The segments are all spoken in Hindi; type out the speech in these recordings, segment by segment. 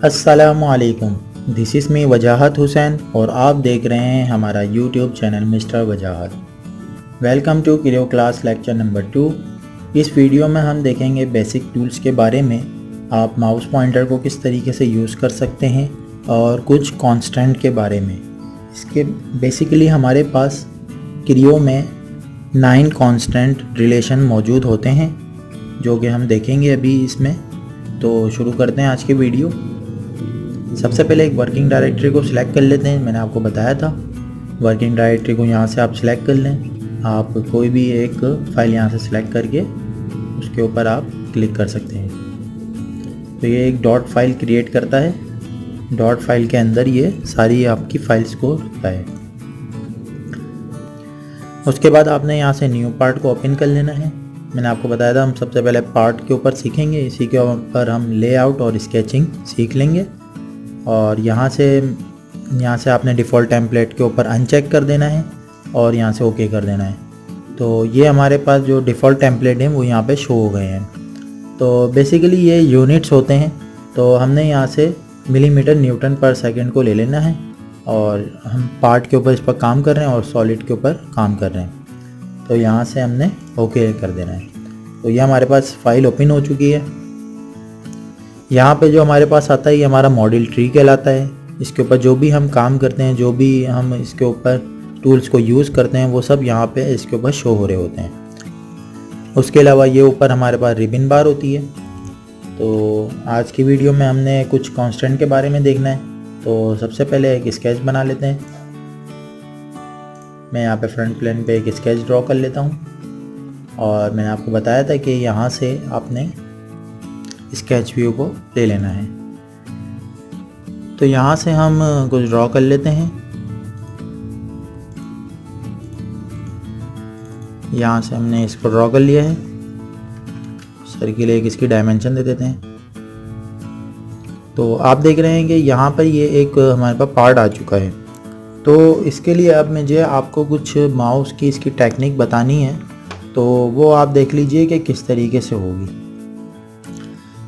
अस्सलामुअलैकुम, दिस इज़ मी वजाहत हुसैन और आप देख रहे हैं हमारा YouTube channel mister Wajahat. Welcome to क्रियो क्लास लेक्चर नंबर 2। इस वीडियो में हम देखेंगे बेसिक टूल्स के बारे में। आप माउस पॉइंटर को किस तरीके से यूज़ कर सकते हैं और कुछ कांस्टेंट के बारे में। इसके बेसिकली हमारे पास क्रियो में 9 कांस्टेंट रिलेशन मौजूद होते हैं जो कि हम देखेंगे अभी इसमें। तो शुरू करते हैं आज की वीडियो। सबसे पहले एक वर्किंग डायरेक्टरी को सिलेक्ट कर लेते हैं। मैंने आपको बताया था वर्किंग डायरेक्टरी को यहाँ से आप सिलेक्ट कर लें। आप कोई भी एक फ़ाइल यहाँ से सिलेक्ट करके उसके ऊपर आप क्लिक कर सकते हैं। तो ये एक डॉट फाइल क्रिएट करता है। डॉट फाइल के अंदर ये सारी आपकी फाइल्स को रखता है। उसके बाद आपने यहाँ से न्यू पार्ट को ओपन कर लेना है। मैंने आपको बताया था हम सबसे पहले पार्ट के ऊपर सीखेंगे, इसी के ऊपर हम लेआउट और स्केचिंग सीख लेंगे। और यहाँ से आपने डिफ़ॉल्ट टेम्पलेट के ऊपर अनचेक कर देना है और यहाँ से ओके कर देना है। तो ये हमारे पास जो डिफ़ॉल्ट टेम्पलेट हैं वो यहाँ पे शो हो गए हैं। तो बेसिकली ये यूनिट्स होते हैं। तो हमने यहाँ से मिलीमीटर न्यूटन पर सेकंड को ले लेना है और हम पार्ट के ऊपर इस पर काम कर रहे हैं और सॉलिड के ऊपर काम कर रहे हैं। तो यहाँ से हमने ओके कर देना है। तो ये हमारे पास फाइल ओपन हो चुकी है। यहाँ पे जो हमारे पास आता है ये हमारा मॉडल ट्री कहलाता है। इसके ऊपर जो भी हम काम करते हैं, जो भी हम इसके ऊपर टूल्स को यूज़ करते हैं, वो सब यहाँ पे इसके ऊपर शो हो रहे होते हैं। उसके अलावा ये ऊपर हमारे पास रिबन बार होती है। तो आज की वीडियो में हमने कुछ कांस्टेंट के बारे में देखना है। तो सबसे पहले एक स्केच बना लेते हैं। मैं यहाँ पे फ्रंट प्लेन पे एक स्केच ड्रॉ कर लेता हूँ। और मैंने आपको बताया था कि यहाँ से आपने स्केच व्यू को ले लेना है। तो यहाँ से हम कुछ ड्रॉ कर लेते हैं। यहाँ से हमने इसको ड्रॉ कर लिया है। सर्किल एक इसकी डायमेंशन दे देते हैं। तो आप देख रहे हैं कि यहाँ पर ये एक हमारे पास पार्ट आ चुका है। तो इसके लिए अब मुझे आपको कुछ माउस की इसकी टेक्निक बतानी है। तो वो आप देख लीजिए कि किस तरीके से होगी।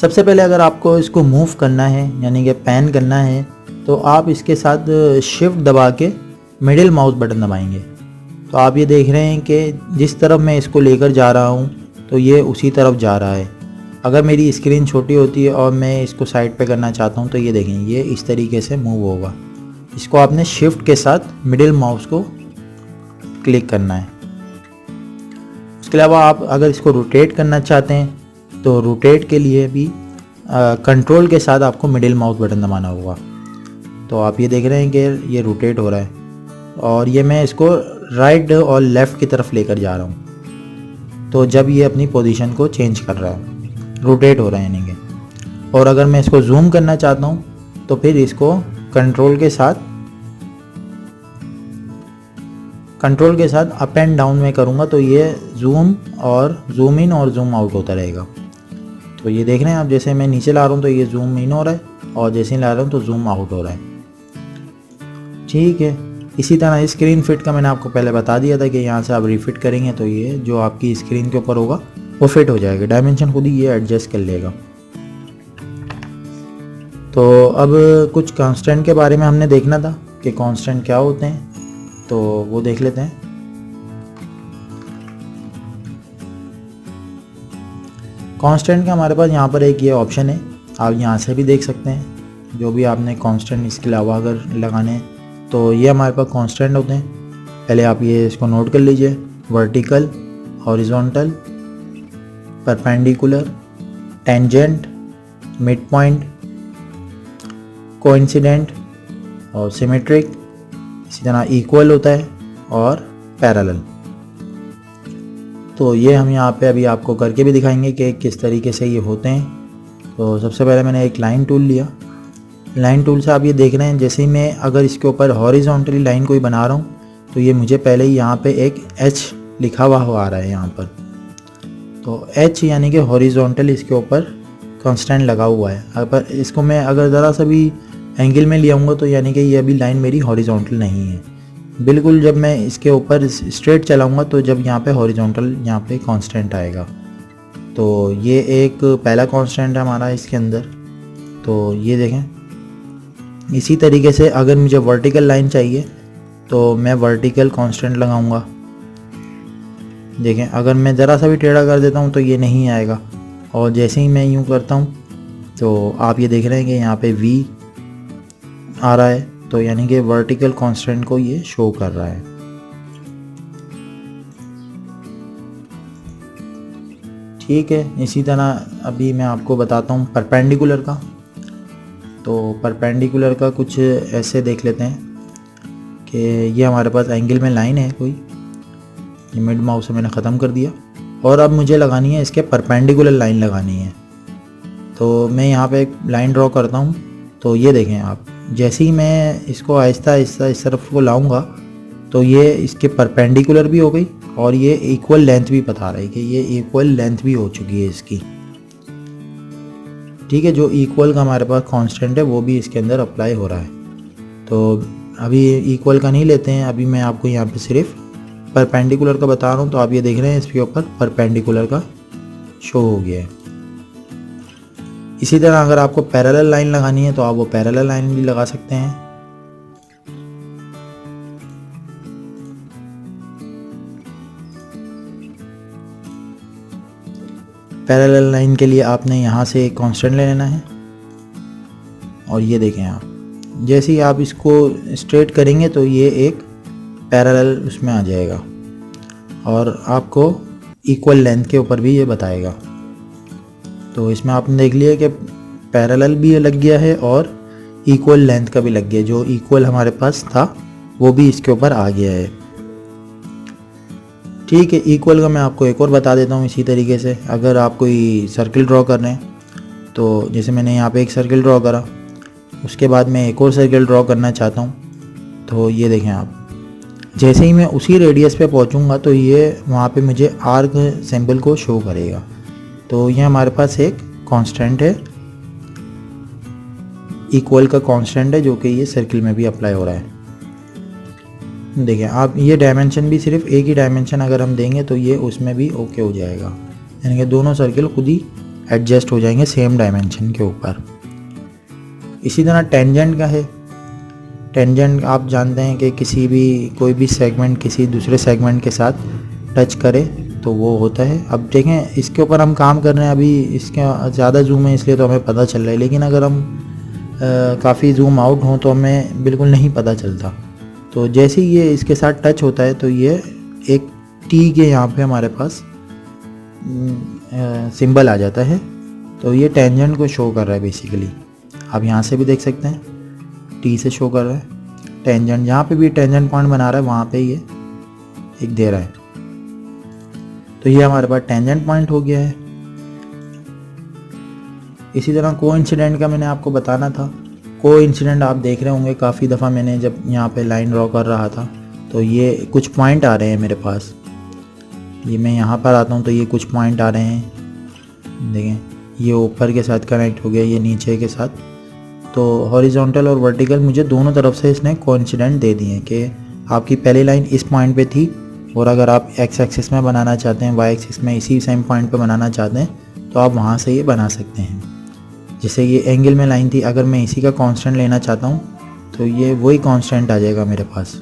सबसे पहले अगर आपको इसको मूव करना है यानी कि पैन करना है तो आप इसके साथ शिफ्ट दबा के मिडिल माउस बटन दबाएंगे। तो आप ये देख रहे हैं कि जिस तरफ मैं इसको लेकर जा रहा हूँ तो ये उसी तरफ जा रहा है। अगर मेरी स्क्रीन छोटी होती है और मैं इसको साइड पे करना चाहता हूँ तो ये देखें ये इस तरीके से मूव होगा। इसको आपने शिफ्ट के साथ मिडिल माउस को क्लिक करना है। उसके अलावा आप अगर इसको रोटेट करना चाहते हैं तो रोटेट के लिए भी कंट्रोल के साथ आपको मिडिल माउस बटन दबाना होगा। तो आप ये देख रहे हैं कि ये रोटेट हो रहा है और ये मैं इसको राइट और लेफ़्ट की तरफ लेकर जा रहा हूँ। तो जब ये अपनी पोजीशन को चेंज कर रहा है, रोटेट हो रहा है यानी कि। और अगर मैं इसको जूम करना चाहता हूँ तो फिर इसको कंट्रोल के साथ अप एंड डाउन में करूँगा तो ये जूम और जूम इन और जूम आउट होता रहेगा। तो ये देख रहे हैं आप, जैसे मैं नीचे ला रहा हूँ तो ये जूम इन हो रहा है और जैसे ही ला रहा हूँ तो जूम आउट हो रहा है। ठीक है, इसी तरह स्क्रीन फिट का मैंने आपको पहले बता दिया था कि यहाँ से आप रिफिट करेंगे तो ये जो आपकी स्क्रीन के ऊपर होगा वो फिट हो जाएगा। डायमेंशन खुद ही ये एडजस्ट कर लेगा। तो अब कुछ कांस्टेंट के बारे में हमने देखना था कि कांस्टेंट क्या होते हैं, तो वो देख लेते हैं। कांस्टेंट का हमारे पास यहाँ पर एक ये ऑप्शन है, आप यहाँ से भी देख सकते हैं जो भी आपने कांस्टेंट इसके अलावा अगर लगाने हैं। तो ये हमारे पास कांस्टेंट होते हैं। पहले आप ये इसको नोट कर लीजिए। Vertical, horizontal, perpendicular, tangent, mid point, coincident और सिमेट्रिक। इसी तरह इक्वल होता है और पैरेलल। तो ये हम यहाँ पे अभी आपको करके भी दिखाएंगे कि किस तरीके से ये होते हैं। तो सबसे पहले मैंने एक लाइन टूल लिया। लाइन टूल से आप ये देख रहे हैं जैसे ही मैं अगर इसके ऊपर हॉरिजॉन्टली लाइन कोई बना रहा हूँ तो ये मुझे पहले ही यहाँ पे एक H लिखा हुआ आ रहा है यहाँ पर। तो H यानी कि हॉरिजॉन्टल इसके ऊपर कांस्टेंट लगा हुआ है। अगर इसको मैं अगर ज़रा सा भी एंगल में ले आऊँगा तो यानी कि ये अभी लाइन मेरी हॉरिजॉन्टल नहीं है। बिल्कुल जब मैं इसके ऊपर स्ट्रेट चलाऊँगा तो जब यहाँ पे हॉरिजॉन्टल यहाँ पे कांस्टेंट आएगा। तो ये एक पहला कांस्टेंट है हमारा इसके अंदर। तो ये देखें इसी तरीके से अगर मुझे वर्टिकल लाइन चाहिए तो मैं वर्टिकल कांस्टेंट लगाऊंगा। देखें, अगर मैं ज़रा सा भी टेढ़ा कर देता हूँ तो ये नहीं आएगा, और जैसे ही मैं यूँ करता हूँ तो आप ये देख रहे हैं कि यहाँ पे V आ रहा है, तो यानी कि वर्टिकल कांस्टेंट को ये शो कर रहा है। ठीक है, इसी तरह अभी मैं आपको बताता हूँ परपेंडिकुलर का। तो परपेंडिकुलर का कुछ ऐसे देख लेते हैं कि ये हमारे पास एंगल में लाइन है कोई, ये मिड माउस से मैंने ख़त्म कर दिया, और अब मुझे लगानी है इसके परपेंडिकुलर लाइन लगानी है। तो मैं यहाँ पे एक लाइन ड्रॉ करता हूँ। तो ये देखें आप, जैसे ही मैं इसको आहिस्ता आहिस्ता इस तरफ को लाऊंगा तो ये इसके परपेंडिकुलर भी हो गई, और ये इक्वल लेंथ भी बता रहा है कि ये इक्वल लेंथ भी हो चुकी है इसकी। ठीक है, जो इक्वल का हमारे पास कांस्टेंट है वो भी इसके अंदर अप्लाई हो रहा है। तो अभी इक्वल का नहीं लेते हैं, अभी मैं आपको यहाँ पे सिर्फ परपेंडिकुलर का बता रहा हूँ। तो आप ये देख रहे हैं इसके ऊपर परपेंडिकुलर का शो हो गया है। इसी तरह अगर आपको पैरेलल लाइन लगानी है तो आप वो पैरेलल लाइन भी लगा सकते हैं। पैरेलल लाइन के लिए आपने यहाँ से एक कांस्टेंट ले लेना है, और ये देखें आप, जैसे ही आप इसको स्ट्रेट करेंगे तो ये एक पैरेलल उसमें आ जाएगा, और आपको इक्वल लेंथ के ऊपर भी ये बताएगा। तो इसमें आपने देख लिया कि पैरेलल भी लग गया है और इक्वल लेंथ का भी लग गया, जो इक्वल हमारे पास था वो भी इसके ऊपर आ गया है। ठीक है, इक्वल का मैं आपको एक और बता देता हूँ इसी तरीके से। अगर आप कोई सर्किल ड्रॉ कर रहे हैं तो जैसे मैंने यहाँ पे एक सर्किल ड्रॉ करा, उसके बाद मैं एक और सर्किल ड्रॉ करना चाहता हूँ, तो ये देखें आप, जैसे ही मैं उसी रेडियस पे पहुँचूँगा तो ये वहाँ पे मुझे आर्क सिंबल को शो करेगा। तो ये हमारे पास एक कांस्टेंट है, इक्वल का कांस्टेंट है, जो कि ये सर्किल में भी अप्लाई हो रहा है। देखिए आप, ये डायमेंशन भी सिर्फ एक ही डायमेंशन अगर हम देंगे तो ये उसमें भी ओके हो जाएगा, यानी कि दोनों सर्किल खुद ही एडजस्ट हो जाएंगे सेम डायमेंशन के ऊपर। इसी तरह टेंजेंट का है। टेंजेंट आप जानते हैं कि कोई भी सेगमेंट किसी दूसरे सेगमेंट के साथ टच करे तो वो होता है। अब देखें, इसके ऊपर हम काम कर रहे हैं, अभी इसके ज़्यादा जूम है इसलिए तो हमें पता चल रहा है, लेकिन अगर हम काफ़ी जूम आउट हों तो हमें बिल्कुल नहीं पता चलता। तो जैसे ही ये इसके साथ टच होता है तो ये एक टी के यहाँ पे हमारे पास सिंबल आ जाता है। तो ये टेंजेंट को शो कर रहा है बेसिकली। आप यहाँ से भी देख सकते हैं टी से शो कर रहा है टेंजेंट, जहाँ पे भी टेंजेंट पॉइंट बना रहा है वहाँ पे ये एक दे रहा है। तो ये हमारे पास टेंजेंट पॉइंट हो गया है। इसी तरह कोइंसिडेंट का मैंने आपको बताना था। कोइंसिडेंट आप देख रहे होंगे काफ़ी दफ़ा मैंने जब यहाँ पे लाइन ड्रॉ कर रहा था तो ये कुछ पॉइंट आ रहे हैं मेरे पास। ये मैं यहाँ पर आता हूँ तो ये कुछ पॉइंट आ रहे हैं, देखें, ये ऊपर के साथ कनेक्ट हो गया, ये नीचे के साथ। तो हॉरिजॉन्टल और वर्टिकल मुझे दोनों तरफ से इसने कोइंसिडेंट दे दिए कि आपकी पहली लाइन इस पॉइंट पे थी, और अगर आप एक्स एक्सिस में बनाना चाहते हैं, वाई एक्सिस में इसी सेम पॉइंट पे बनाना चाहते हैं तो आप वहाँ से ये बना सकते हैं। जैसे ये एंगल में लाइन थी, अगर मैं इसी का कांस्टेंट लेना चाहता हूँ तो ये वही कांस्टेंट आ जाएगा मेरे पास,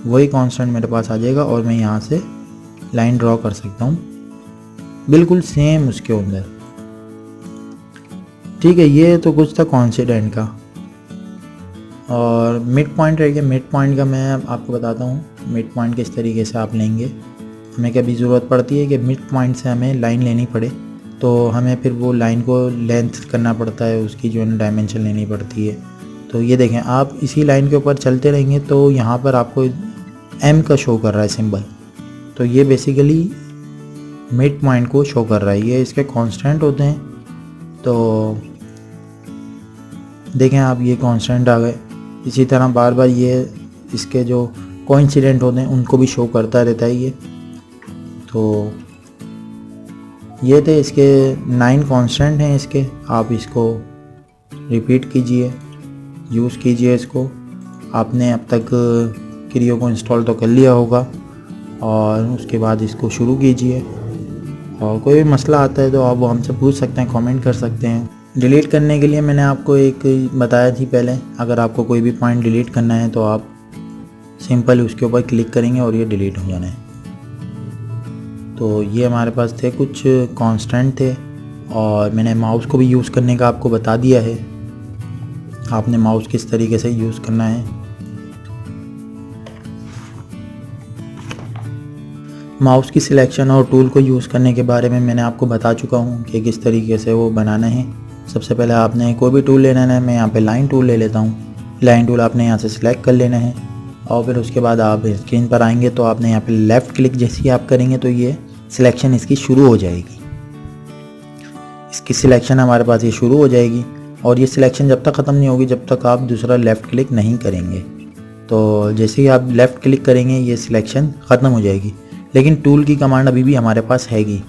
वही कांस्टेंट मेरे पास आ जाएगा, और मैं यहाँ से लाइन ड्रॉ कर सकता हूँ बिल्कुल सेम उसके अंदर। ठीक है, ये तो कुछ था कोइंसिडेंट का। और मिड पॉइंट रह गया। मिड पॉइंट का मैं आपको बताता हूँ मिड पॉइंट किस तरीके से आप लेंगे। हमें कभी ज़रूरत पड़ती है कि मिड पॉइंट से हमें लाइन लेनी पड़े, तो हमें फिर वो लाइन को लेंथ करना पड़ता है, उसकी जो है डायमेंशन लेनी पड़ती है। तो ये देखें, आप इसी लाइन के ऊपर चलते रहेंगे तो यहाँ पर आपको एम का शो कर रहा है सिंबल, तो ये बेसिकली मिड पॉइंट को शो कर रहा है। ये इसके कांस्टेंट होते हैं। तो देखें आप, ये कांस्टेंट आ गए। इसी तरह बार बार ये इसके जो कोइंसिडेंट होते हैं उनको भी शो करता रहता है ये। तो ये थे इसके 9 कांस्टेंट हैं इसके। आप इसको रिपीट कीजिए, यूज़ कीजिए इसको। आपने अब तक क्रियो को इंस्टॉल तो कर लिया होगा, और उसके बाद इसको शुरू कीजिए। और कोई भी मसला आता है तो आप वो हमसे पूछ सकते हैं, कमेंट कर सकते हैं। डिलीट करने के लिए मैंने आपको एक बताया थी पहले, अगर आपको कोई भी पॉइंट डिलीट करना है तो आप सिंपल उसके ऊपर क्लिक करेंगे और ये डिलीट हो जाना है। तो ये हमारे पास थे कुछ कांस्टेंट थे, और मैंने माउस को भी यूज़ करने का आपको बता दिया है, आपने माउस किस तरीके से यूज़ करना है। माउस की सिलेक्शन और टूल को यूज़ करने के बारे में मैंने आपको बता चुका हूँ कि किस तरीके से वो बनाना है। सबसे पहले आपने कोई भी टूल लेना है, मैं यहाँ पे लाइन टूल ले लेता हूँ। लाइन टूल आपने यहाँ से सिलेक्ट कर लेना है, और फिर उसके बाद आप स्क्रीन पर आएंगे तो आपने यहाँ पे लेफ़्ट क्लिक जैसे ही आप करेंगे तो ये सिलेक्शन इसकी शुरू हो जाएगी। इसकी सिलेक्शन हमारे पास ये शुरू हो जाएगी, और ये सिलेक्शन जब तक ख़त्म नहीं होगी जब तक आप दूसरा लेफ़्ट क्लिक नहीं करेंगे। तो जैसे ही आप लेफ़्ट क्लिक करेंगे ये सिलेक्शन ख़त्म हो जाएगी। लेकिन टूल की कमांड अभी भी हमारे पास हैगी,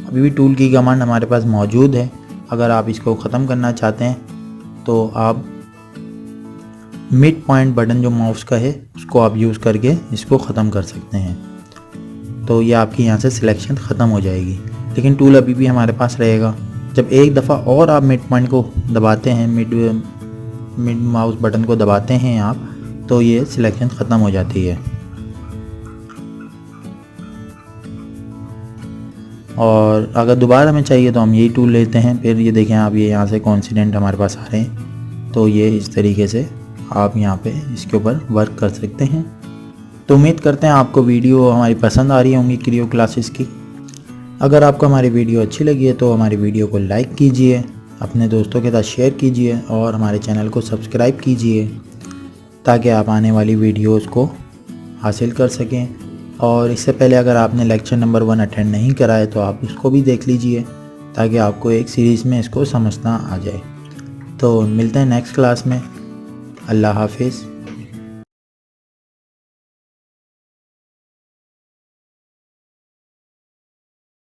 अभी भी टूल की कमांड हमारे पास मौजूद है। अगर आप इसको ख़त्म करना चाहते हैं तो आप मिड पॉइंट बटन जो माउस का है उसको आप यूज़ करके इसको ख़त्म कर सकते हैं। तो ये आपकी यहाँ से सिलेक्शन ख़त्म हो जाएगी, लेकिन टूल अभी भी हमारे पास रहेगा। जब एक दफ़ा और आप मिड पॉइंट को दबाते हैं, मिड माउस बटन को दबाते हैं आप, तो ये सिलेक्शन ख़त्म हो जाती है। और अगर दोबारा हमें चाहिए तो हम यही टूल लेते हैं। फिर ये देखें आप, ये यहाँ से कॉन्सिडेंट हमारे पास आ रहे हैं, तो ये इस तरीके से आप यहाँ पे इसके ऊपर वर्क कर सकते हैं। तो उम्मीद करते हैं आपको वीडियो हमारी पसंद आ रही होंगी क्रियो क्लासेस की। अगर आपको हमारी वीडियो अच्छी लगी है तो हमारी वीडियो को लाइक कीजिए, अपने दोस्तों के साथ शेयर कीजिए और हमारे चैनल को सब्सक्राइब कीजिए, ताकि आप आने वाली वीडियोज़ को हासिल कर सकें। और इससे पहले अगर आपने लेक्चर नंबर 1 अटेंड नहीं करा है तो आप उसको भी देख लीजिए, ताकि आपको एक सीरीज़ में इसको समझना आ जाए। तो मिलते हैं नेक्स्ट क्लास में। अल्लाह हाफिज़।